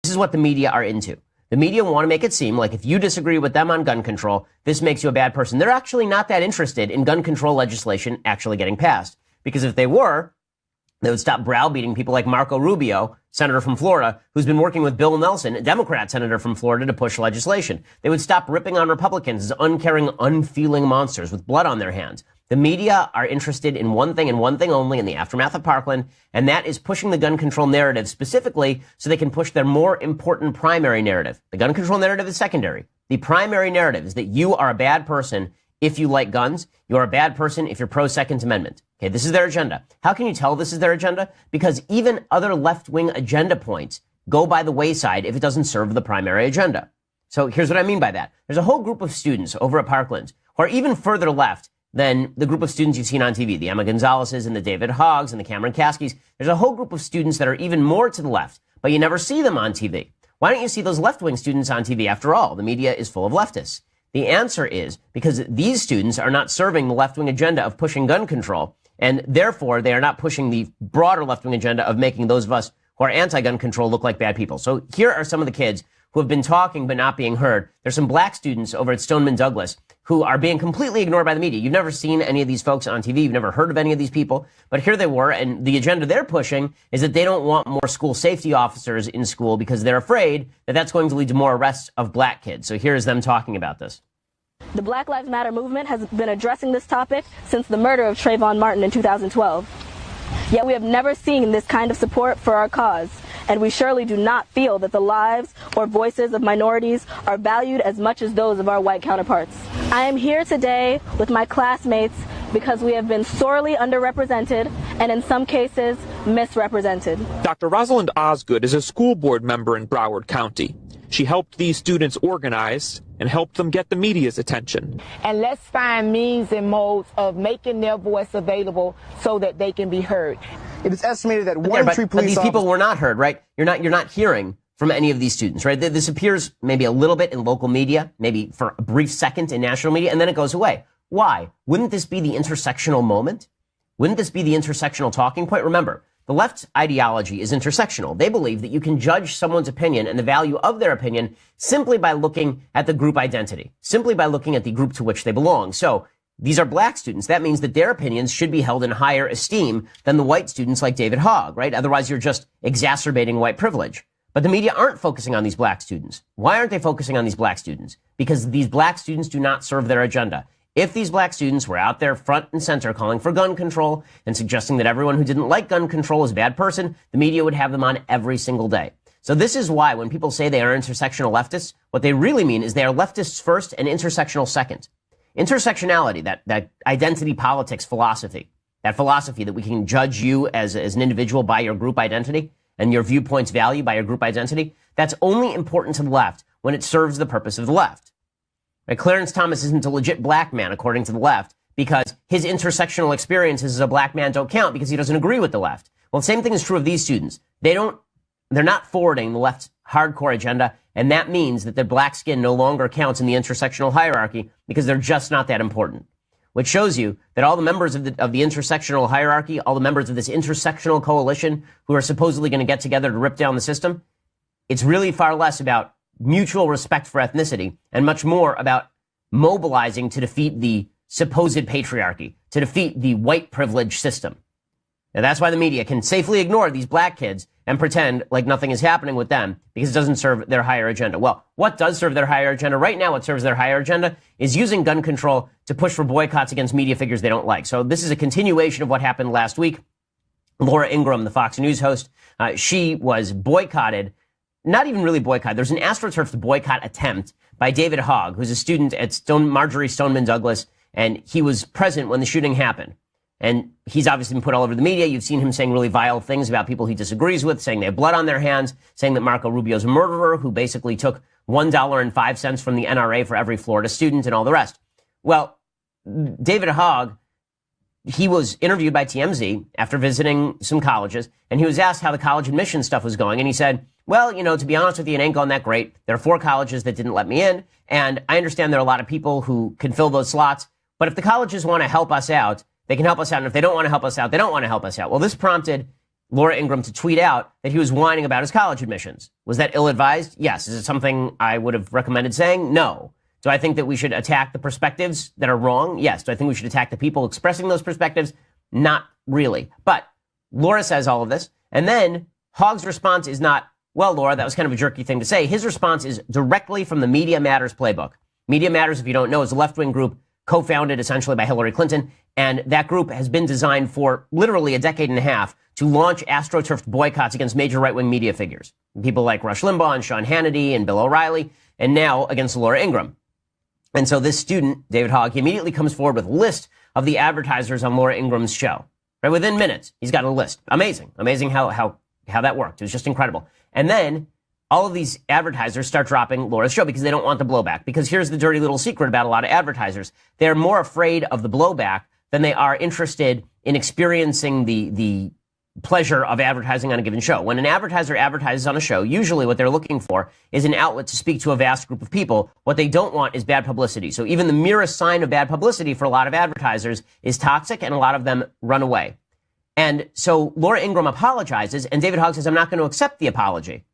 This is what the media are into. The media want to make it seem like if you disagree with them on gun control, this makes you a bad person. They're actually not that interested in gun control legislation actually getting passed. Because if they were, they would stop browbeating people like Marco Rubio, senator from Florida, who's been working with Bill Nelson, a Democrat senator from Florida, to push legislation. They would stop ripping on Republicans as uncaring, unfeeling monsters with blood on their hands. The media are interested in one thing and one thing only in the aftermath of Parkland, and that is pushing the gun control narrative specifically so they can push their more important primary narrative. The gun control narrative is secondary. The primary narrative is that you are a bad person if you like guns. You're a bad person if you're pro-Second Amendment. Okay, this is their agenda. How can you tell this is their agenda? Because even other left-wing agenda points go by the wayside if it doesn't serve the primary agenda. So here's what I mean by that. There's a whole group of students over at Parkland who are even further left than the group of students you've seen on TV, the Emma Gonzalez's and the David Hoggs and the Cameron Kaskis. There's a whole group of students that are even more to the left, but you never see them on TV. Why don't you see those left-wing students on TV? After all, the media is full of leftists. The answer is because these students are not serving the left-wing agenda of pushing gun control, and therefore they are not pushing the broader left-wing agenda of making those of us who are anti-gun control look like bad people. So here are some of the kids who have been talking but not being heard. There's some black students over at Stoneman Douglas who are being completely ignored by the media. You've never seen any of these folks on TV. You've never heard of any of these people. But here they were, and the agenda they're pushing is that they don't want more school safety officers in school because they're afraid that that's going to lead to more arrests of black kids. So here's them talking about this. The Black Lives Matter movement has been addressing this topic since the murder of Trayvon Martin in 2012. Yet we have never seen this kind of support for our cause, and we surely do not feel that the lives or voices of minorities are valued as much as those of our white counterparts. I am here today with my classmates because we have been sorely underrepresented and in some cases misrepresented. Dr. Rosalind Osgood is a school board member in Broward County. She helped these students organize and helped them get the media's attention. And let's find means and modes of making their voice available so that they can be heard. It is estimated that one in three police these people were not heard, right? You're not hearing from any of these students, right? This appears maybe a little bit in local media, maybe for a brief second in national media, and then it goes away. Why? Wouldn't this be the intersectional moment? Wouldn't this be the intersectional talking point? Remember, the left's ideology is intersectional. They believe that you can judge someone's opinion and the value of their opinion simply by looking at the group identity, simply by looking at the group to which they belong. So these are black students. That means that their opinions should be held in higher esteem than the white students like David Hogg, right? Otherwise, you're just exacerbating white privilege. But the media aren't focusing on these black students. Why aren't they focusing on these black students? Because these black students do not serve their agenda. If these black students were out there front and center calling for gun control and suggesting that everyone who didn't like gun control is a bad person, the media would have them on every single day. So this is why when people say they are intersectional leftists, what they really mean is they are leftists first and intersectional second. Intersectionality, that identity politics philosophy, that philosophy that we can judge you as an individual by your group identity and your viewpoint's value by your group identity, that's only important to the left when it serves the purpose of the left. Right? Clarence Thomas isn't a legit black man, according to the left, because his intersectional experiences as a black man don't count because he doesn't agree with the left. Well, the same thing is true of these students. They're not forwarding the left's hardcore agenda, and that means that their black skin no longer counts in the intersectional hierarchy because they're just not that important. Which shows you that all the members of the intersectional hierarchy, all the members of this intersectional coalition who are supposedly going to get together to rip down the system, it's really far less about mutual respect for ethnicity and much more about mobilizing to defeat the supposed patriarchy, to defeat the white privilege system. Now, that's why the media can safely ignore these black kids and pretend like nothing is happening with them because it doesn't serve their higher agenda. Well, what does serve their higher agenda? Right now, what serves their higher agenda is using gun control to push for boycotts against media figures they don't like. So this is a continuation of what happened last week. Laura Ingraham, the Fox News host, she was boycotted. Not even really boycott. There's an AstroTurf boycott attempt by David Hogg, who's a student at Marjorie Stoneman Douglas, and he was present when the shooting happened. And he's obviously been put all over the media. You've seen him saying really vile things about people he disagrees with, saying they have blood on their hands, saying that Marco Rubio's a murderer who basically took $1.05 from the NRA for every Florida student and all the rest. Well, David Hogg, he was interviewed by TMZ after visiting some colleges, and he was asked how the college admission stuff was going. And he said, well, to be honest with you, it ain't going that great. There are 4 colleges that didn't let me in, and I understand there are a lot of people who can fill those slots. But if the colleges want to help us out, they can help us out. And if they don't want to help us out, they don't want to help us out. Well, this prompted Laura Ingraham to tweet out that he was whining about his college admissions. Was that ill-advised? Yes. Is it something I would have recommended saying? No. Do I think that we should attack the perspectives that are wrong? Yes. Do I think we should attack the people expressing those perspectives? Not really. But Laura says all of this, and then Hogg's response is not, well, Laura, that was kind of a jerky thing to say. His response is directly from the Media Matters playbook. Media Matters, if you don't know, is a left-wing group co-founded essentially by Hillary Clinton, and that group has been designed for literally a decade and a half to launch astroturfed boycotts against major right-wing media figures. People like Rush Limbaugh and Sean Hannity and Bill O'Reilly, and now against Laura Ingraham. And so this student, David Hogg, he immediately comes forward with a list of the advertisers on Laura Ingraham's show. Right, within minutes, he's got a list. Amazing how that worked. It was just incredible. And then all of these advertisers start dropping Laura's show because they don't want the blowback. Because here's the dirty little secret about a lot of advertisers. They're more afraid of the blowback than they are interested in experiencing the pleasure of advertising on a given show. When an advertiser advertises on a show, usually what they're looking for is an outlet to speak to a vast group of people. What they don't want is bad publicity. So even the merest sign of bad publicity for a lot of advertisers is toxic, and a lot of them run away. And so Laura Ingraham apologizes, and David Hogg says, I'm not going to accept the apology.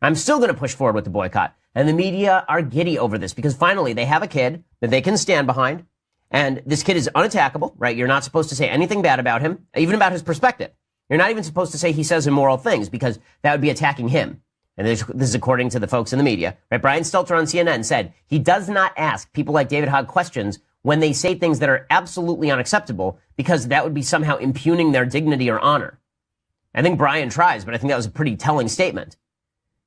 I'm still going to push forward with the boycott. And the media are giddy over this because finally they have a kid that they can stand behind. And this kid is unattackable, right? You're not supposed to say anything bad about him, even about his perspective. You're not even supposed to say he says immoral things because that would be attacking him. And this is according to the folks in the media, right? Brian Stelter on CNN said he does not ask people like David Hogg questions when they say things that are absolutely unacceptable because that would be somehow impugning their dignity or honor. I think Brian tries, but I think that was a pretty telling statement.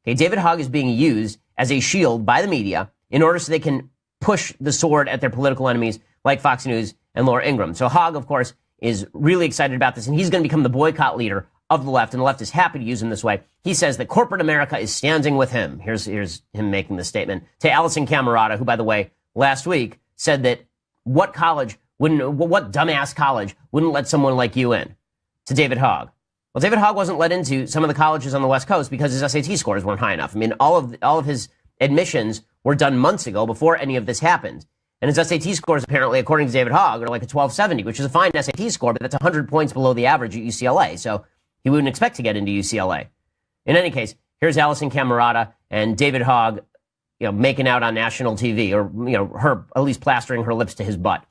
Okay, David Hogg is being used as a shield by the media in order so they can push the sword at their political enemies like Fox News and Laura Ingraham. So Hogg, of course, is really excited about this, and he's going to become the boycott leader of the left, and the left is happy to use him this way. He says that corporate America is standing with him. Here's him making this statement to Allison Camerata, who, by the way, last week said that what dumbass college wouldn't let someone like you in? To David Hogg. Well, David Hogg wasn't let into some of the colleges on the West Coast because his SAT scores weren't high enough. I mean, all of his admissions were done months ago before any of this happened. And his SAT scores, apparently, according to David Hogg, are like a 1270, which is a fine SAT score, but that's 100 points below the average at UCLA. So he wouldn't expect to get into UCLA. In any case, here's Allison Camerata and David Hogg, making out on national TV, or, her at least plastering her lips to his butt.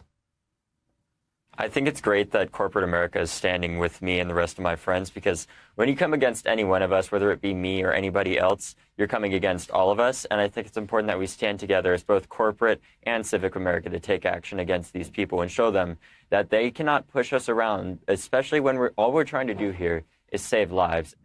I think it's great that corporate America is standing with me and the rest of my friends, because when you come against any one of us, whether it be me or anybody else, you're coming against all of us. And I think it's important that we stand together as both corporate and civic America to take action against these people and show them that they cannot push us around, especially when all we're trying to do here is save lives.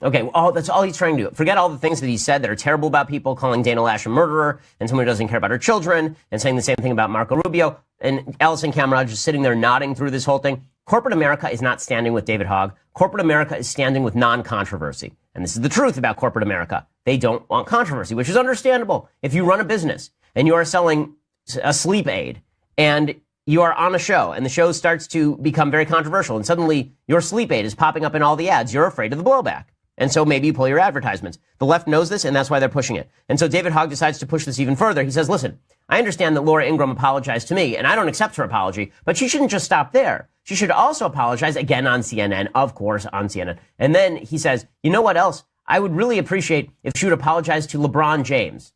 Okay, well, that's all he's trying to do. Forget all the things that he said that are terrible about people, calling Dana Lash a murderer and someone who doesn't care about her children, and saying the same thing about Marco Rubio. And Allison Camerata just sitting there nodding through this whole thing. Corporate America is not standing with David Hogg. Corporate America is standing with non-controversy. And this is the truth about corporate America. They don't want controversy, which is understandable. If you run a business and you are selling a sleep aid and you are on a show and the show starts to become very controversial and suddenly your sleep aid is popping up in all the ads, you're afraid of the blowback. And so maybe you pull your advertisements. The left knows this, and that's why they're pushing it. And so David Hogg decides to push this even further. He says, listen, I understand that Laura Ingraham apologized to me, and I don't accept her apology, but she shouldn't just stop there. She should also apologize again on CNN, of course, on CNN. And then he says, you know what else? I would really appreciate if she would apologize to LeBron James.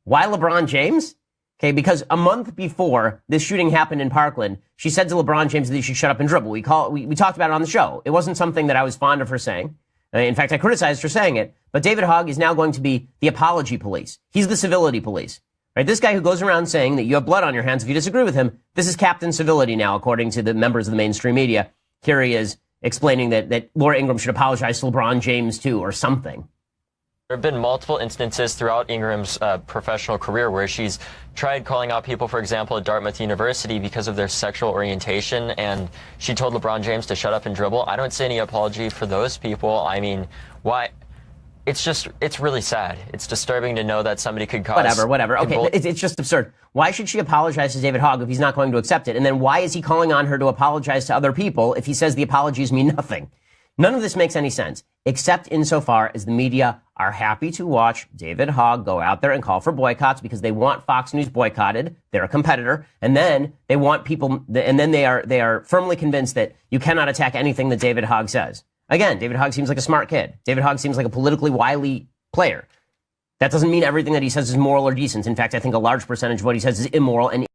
Why LeBron James? Okay, because a month before this shooting happened in Parkland, she said to LeBron James that he should shut up and dribble. We talked about it on the show. It wasn't something that I was fond of her saying. In fact, I criticized her saying it, but David Hogg is now going to be the apology police. He's the civility police, right? This guy who goes around saying that you have blood on your hands if you disagree with him. This is Captain Civility now, according to the members of the mainstream media. Here he is explaining that Laura Ingraham should apologize to LeBron James too, or something. There have been multiple instances throughout Ingram's professional career where she's tried calling out people, for example, at Dartmouth University because of their sexual orientation, and she told LeBron James to shut up and dribble. I don't see any apology for those people. I mean, why? It's really sad. It's disturbing to know that somebody could cause... Whatever. Okay, it's just absurd. Why should she apologize to David Hogg if he's not going to accept it? And then why is he calling on her to apologize to other people if he says the apologies mean nothing? None of this makes any sense, except insofar as the media are happy to watch David Hogg go out there and call for boycotts because they want Fox News boycotted. They're a competitor. And then they want people, and then they are firmly convinced that you cannot attack anything that David Hogg says. Again, David Hogg seems like a smart kid. David Hogg seems like a politically wily player. That doesn't mean everything that he says is moral or decent. In fact, I think a large percentage of what he says is immoral and